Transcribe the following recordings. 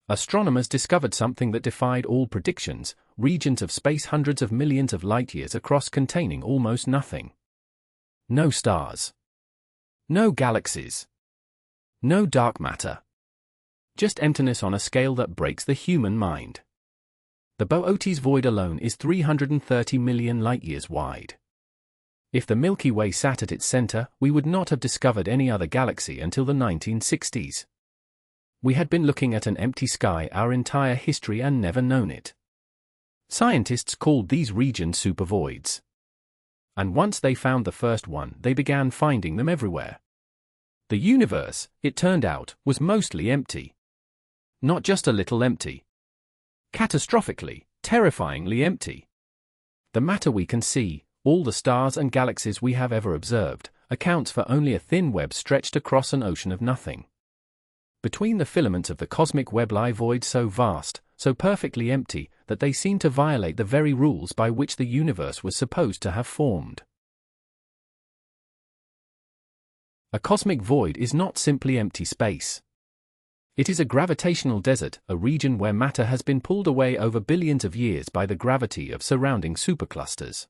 Astronomers discovered something that defied all predictions: regions of space hundreds of millions of light-years across containing almost nothing. No stars. No galaxies. No dark matter. Just emptiness on a scale that breaks the human mind. The Boötes Void alone is 330 million light-years wide. If the Milky Way sat at its center, we would not have discovered any other galaxy until the 1960s. We had been looking at an empty sky our entire history and never known it. Scientists called these regions supervoids. And once they found the first one, they began finding them everywhere. The universe, it turned out, was mostly empty. Not just a little empty. Catastrophically, terrifyingly empty. The matter we can see, all the stars and galaxies we have ever observed, accounts for only a thin web stretched across an ocean of nothing. Between the filaments of the cosmic web lie voids so vast, so perfectly empty, that they seem to violate the very rules by which the universe was supposed to have formed. A cosmic void is not simply empty space. It is a gravitational desert, a region where matter has been pulled away over billions of years by the gravity of surrounding superclusters.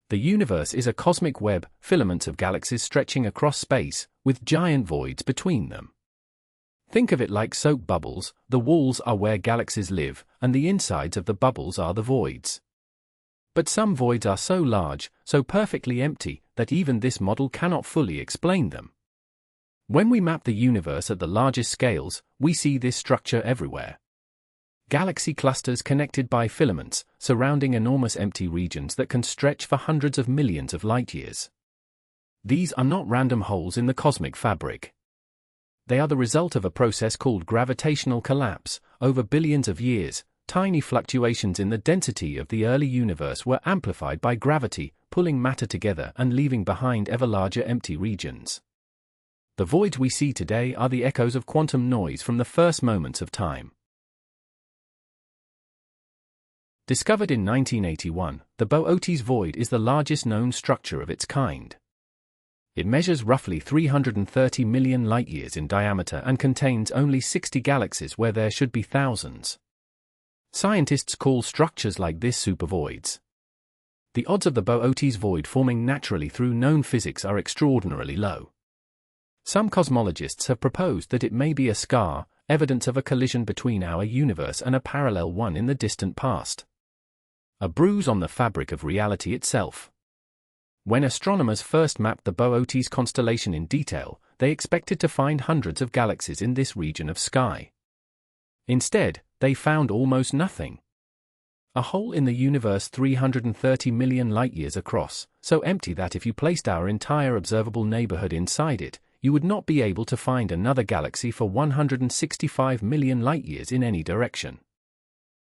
The universe is a cosmic web, filaments of galaxies stretching across space, with giant voids between them. Think of it like soap bubbles: the walls are where galaxies live, and the insides of the bubbles are the voids. But some voids are so large, so perfectly empty, that even this model cannot fully explain them. When we map the universe at the largest scales, we see this structure everywhere. Galaxy clusters connected by filaments, surrounding enormous empty regions that can stretch for hundreds of millions of light-years. These are not random holes in the cosmic fabric. They are the result of a process called gravitational collapse. Over billions of years, tiny fluctuations in the density of the early universe were amplified by gravity, pulling matter together and leaving behind ever larger empty regions. The voids we see today are the echoes of quantum noise from the first moments of time. Discovered in 1981, the Boötes Void is the largest known structure of its kind. It measures roughly 330 million light-years in diameter and contains only 60 galaxies where there should be thousands. Scientists call structures like this supervoids. The odds of the Boötes Void forming naturally through known physics are extraordinarily low. Some cosmologists have proposed that it may be a scar, evidence of a collision between our universe and a parallel one in the distant past. A bruise on the fabric of reality itself. When astronomers first mapped the Boötes constellation in detail, they expected to find hundreds of galaxies in this region of sky. Instead, they found almost nothing. A hole in the universe 330 million light-years across, so empty that if you placed our entire observable neighborhood inside it, you would not be able to find another galaxy for 165 million light-years in any direction.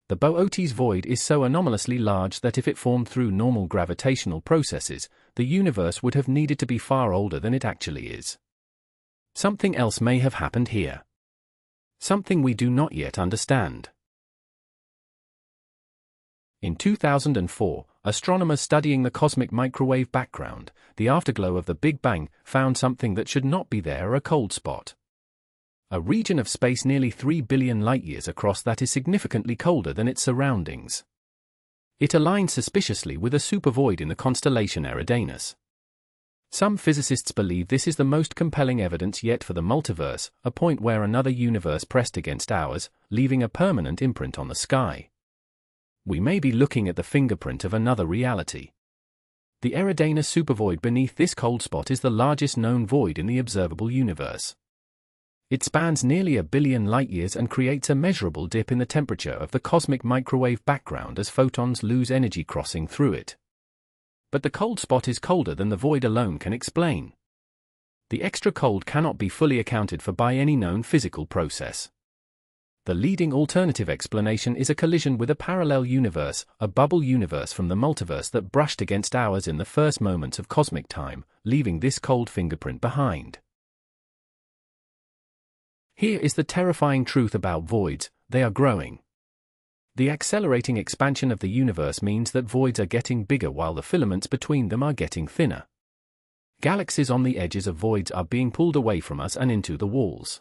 The Boötes Void is so anomalously large that if it formed through normal gravitational processes, the universe would have needed to be far older than it actually is. Something else may have happened here. Something we do not yet understand. In 2004, astronomers studying the cosmic microwave background, the afterglow of the Big Bang, found something that should not be there: a cold spot. A region of space nearly 3 billion light-years across that is significantly colder than its surroundings. It aligns suspiciously with a supervoid in the constellation Eridanus. Some physicists believe this is the most compelling evidence yet for the multiverse, a point where another universe pressed against ours, leaving a permanent imprint on the sky. We may be looking at the fingerprint of another reality. The Eridanus supervoid beneath this cold spot is the largest known void in the observable universe. It spans nearly 1 billion light-years and creates a measurable dip in the temperature of the cosmic microwave background as photons lose energy crossing through it. But the cold spot is colder than the void alone can explain. The extra cold cannot be fully accounted for by any known physical process. The leading alternative explanation is a collision with a parallel universe, a bubble universe from the multiverse that brushed against ours in the first moments of cosmic time, leaving this cold fingerprint behind. Here is the terrifying truth about voids: they are growing. The accelerating expansion of the universe means that voids are getting bigger while the filaments between them are getting thinner. Galaxies on the edges of voids are being pulled away from us and into the walls.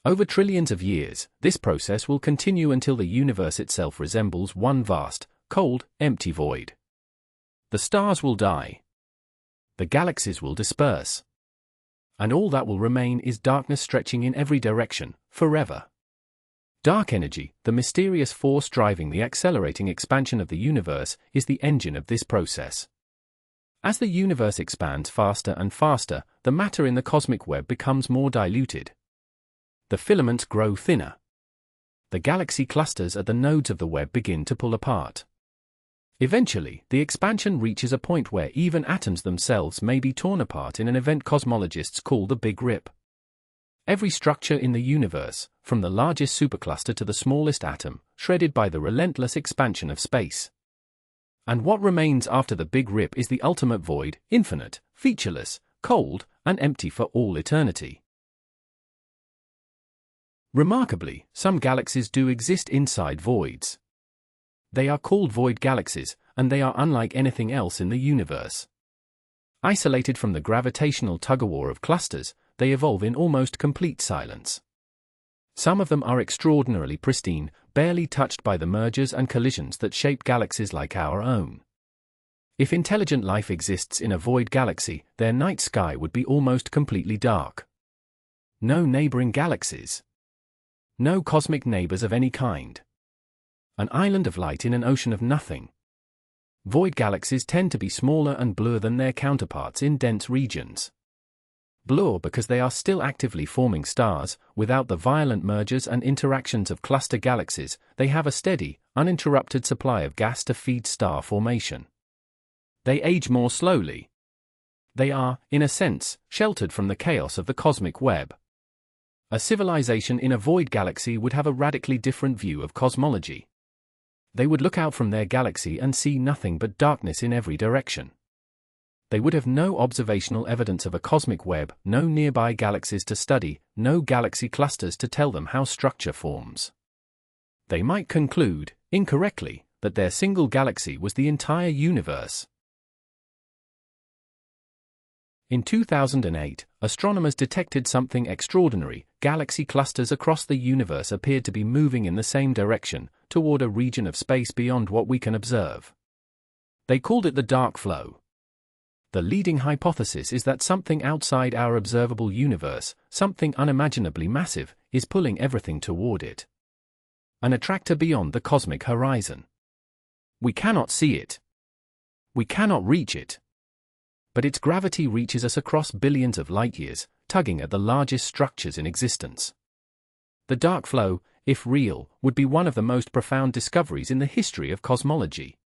Over trillions of years, this process will continue until the universe itself resembles one vast, cold, empty void. The stars will die. The galaxies will disperse. And all that will remain is darkness stretching in every direction, forever. Dark energy, the mysterious force driving the accelerating expansion of the universe, is the engine of this process. As the universe expands faster and faster, the matter in the cosmic web becomes more diluted. The filaments grow thinner. The galaxy clusters at the nodes of the web begin to pull apart. Eventually, the expansion reaches a point where even atoms themselves may be torn apart in an event cosmologists call the Big Rip. Every structure in the universe, from the largest supercluster to the smallest atom, shredded by the relentless expansion of space. And what remains after the Big Rip is the ultimate void, infinite, featureless, cold, and empty for all eternity. Remarkably, some galaxies do exist inside voids. They are called void galaxies, and they are unlike anything else in the universe. Isolated from the gravitational tug-of-war of clusters, they evolve in almost complete silence. Some of them are extraordinarily pristine, barely touched by the mergers and collisions that shape galaxies like our own. If intelligent life exists in a void galaxy, their night sky would be almost completely dark. No neighboring galaxies. No cosmic neighbors of any kind. An island of light in an ocean of nothing. Void galaxies tend to be smaller and bluer than their counterparts in dense regions. Bluer because they are still actively forming stars. Without the violent mergers and interactions of cluster galaxies, they have a steady, uninterrupted supply of gas to feed star formation. They age more slowly. They are, in a sense, sheltered from the chaos of the cosmic web. A civilization in a void galaxy would have a radically different view of cosmology. They would look out from their galaxy and see nothing but darkness in every direction. They would have no observational evidence of a cosmic web, no nearby galaxies to study, no galaxy clusters to tell them how structure forms. They might conclude, incorrectly, that their single galaxy was the entire universe. In 2008, astronomers detected something extraordinary. Galaxy clusters across the universe appeared to be moving in the same direction, toward a region of space beyond what we can observe. They called it the dark flow. The leading hypothesis is that something outside our observable universe, something unimaginably massive, is pulling everything toward it. An attractor beyond the cosmic horizon. We cannot see it. We cannot reach it. But its gravity reaches us across billions of light-years, tugging at the largest structures in existence. The dark flow, if real, would be one of the most profound discoveries in the history of cosmology.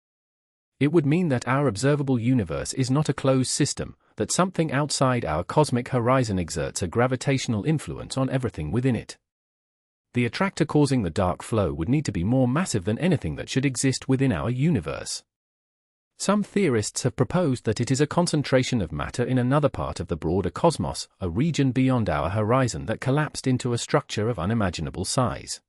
It would mean that our observable universe is not a closed system, that something outside our cosmic horizon exerts a gravitational influence on everything within it. The attractor causing the dark flow would need to be more massive than anything that should exist within our universe. Some theorists have proposed that it is a concentration of matter in another part of the broader cosmos, a region beyond our horizon that collapsed into a structure of unimaginable size.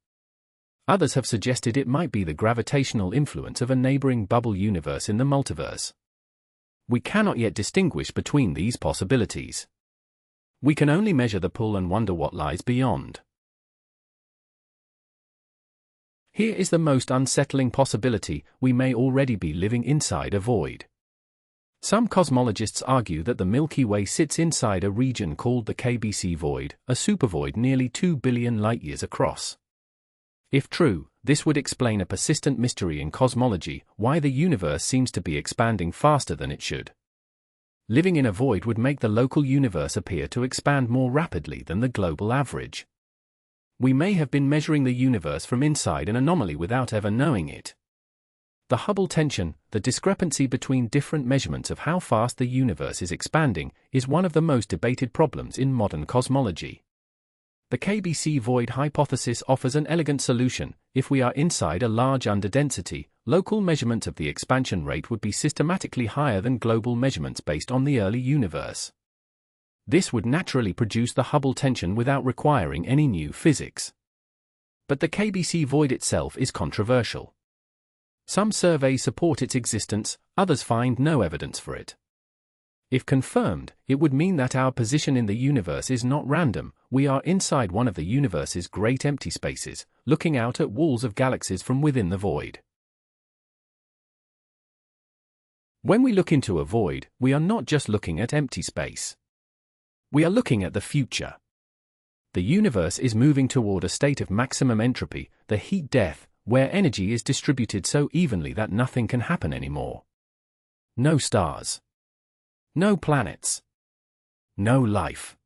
Others have suggested it might be the gravitational influence of a neighboring bubble universe in the multiverse. We cannot yet distinguish between these possibilities. We can only measure the pull and wonder what lies beyond. Here is the most unsettling possibility: we may already be living inside a void. Some cosmologists argue that the Milky Way sits inside a region called the KBC void, a supervoid nearly 2 billion light-years across. If true, this would explain a persistent mystery in cosmology: why the universe seems to be expanding faster than it should. Living in a void would make the local universe appear to expand more rapidly than the global average. We may have been measuring the universe from inside an anomaly without ever knowing it. The Hubble tension, the discrepancy between different measurements of how fast the universe is expanding, is one of the most debated problems in modern cosmology. The KBC void hypothesis offers an elegant solution. If we are inside a large underdensity, local measurement of the expansion rate would be systematically higher than global measurements based on the early universe. This would naturally produce the Hubble tension without requiring any new physics. But the KBC void itself is controversial. Some surveys support its existence, others find no evidence for it. If confirmed, it would mean that our position in the universe is not random. We are inside one of the universe's great empty spaces, looking out at walls of galaxies from within the void. When we look into a void, we are not just looking at empty space. We are looking at the future. The universe is moving toward a state of maximum entropy, the heat death, where energy is distributed so evenly that nothing can happen anymore. No stars. No planets. No life.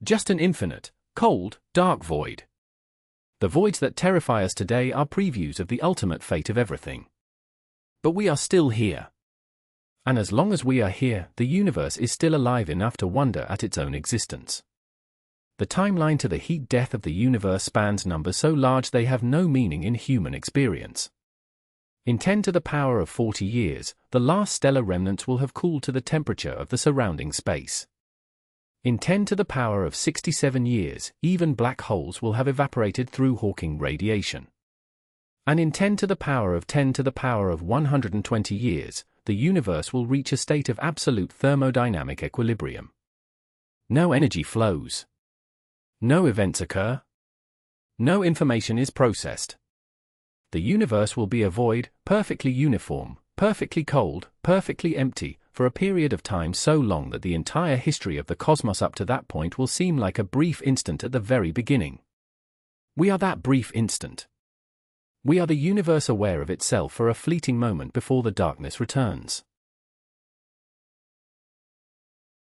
Just an infinite, cold, dark void. The voids that terrify us today are previews of the ultimate fate of everything. But we are still here. And as long as we are here, the universe is still alive enough to wonder at its own existence. The timeline to the heat death of the universe spans numbers so large they have no meaning in human experience. In 10 to the power of 40 years, the last stellar remnants will have cooled to the temperature of the surrounding space. In 10 to the power of 67 years, even black holes will have evaporated through Hawking radiation. And in 10 to the power of 10 to the power of 120 years, the universe will reach a state of absolute thermodynamic equilibrium. No energy flows. No events occur. No information is processed. The universe will be a void, perfectly uniform, perfectly cold, perfectly empty, for a period of time so long that the entire history of the cosmos up to that point will seem like a brief instant at the very beginning. We are that brief instant. We are the universe aware of itself for a fleeting moment before the darkness returns.